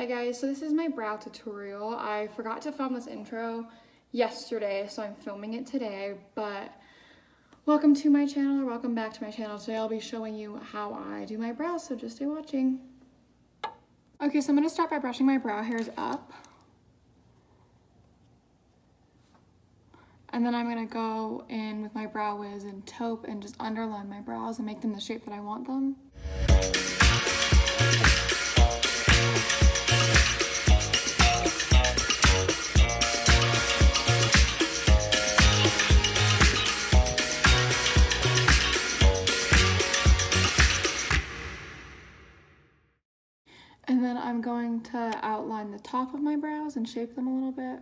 Hi guys, so this is my brow tutorial. I forgot to film this intro yesterday, so I'm filming it today, but welcome to my channel, or welcome back to my channel. Today I'll be showing you how I do my brows, so just stay watching. Okay, so I'm gonna start by brushing my brow hairs up. And then I'm gonna go in with my Brow Wiz and taupe and just underline my brows and make them the shape that I want them. And then I'm going to outline the top of my brows and shape them a little bit.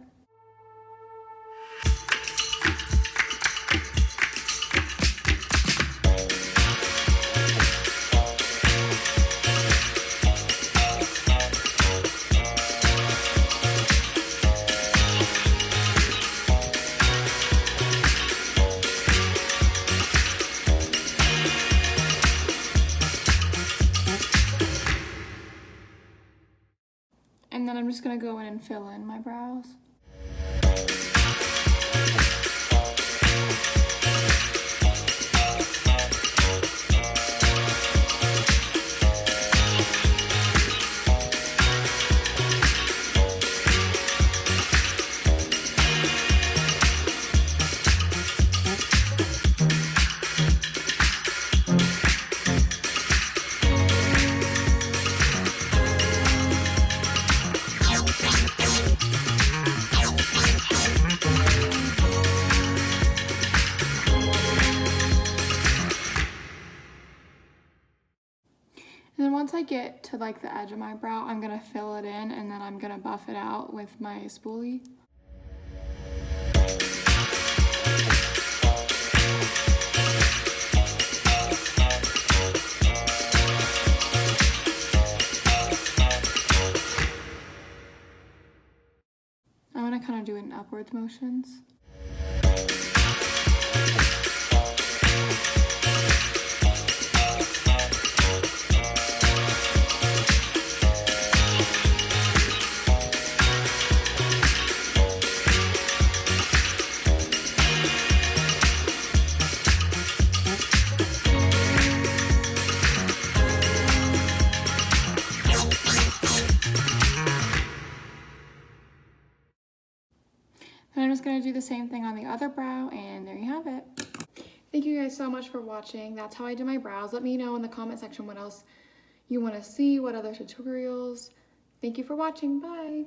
And then I'm just gonna go in and fill in my brows. And then once I get to like the edge of my brow, I'm gonna fill it in and then I'm gonna buff it out with my spoolie. I'm gonna kind of do it in upwards motions. And I'm just gonna do the same thing on the other brow, and there you have it. Thank you guys so much for watching. That's how I do my brows. Let me know in the comment section what else you wanna see, what other tutorials. Thank you for watching, bye.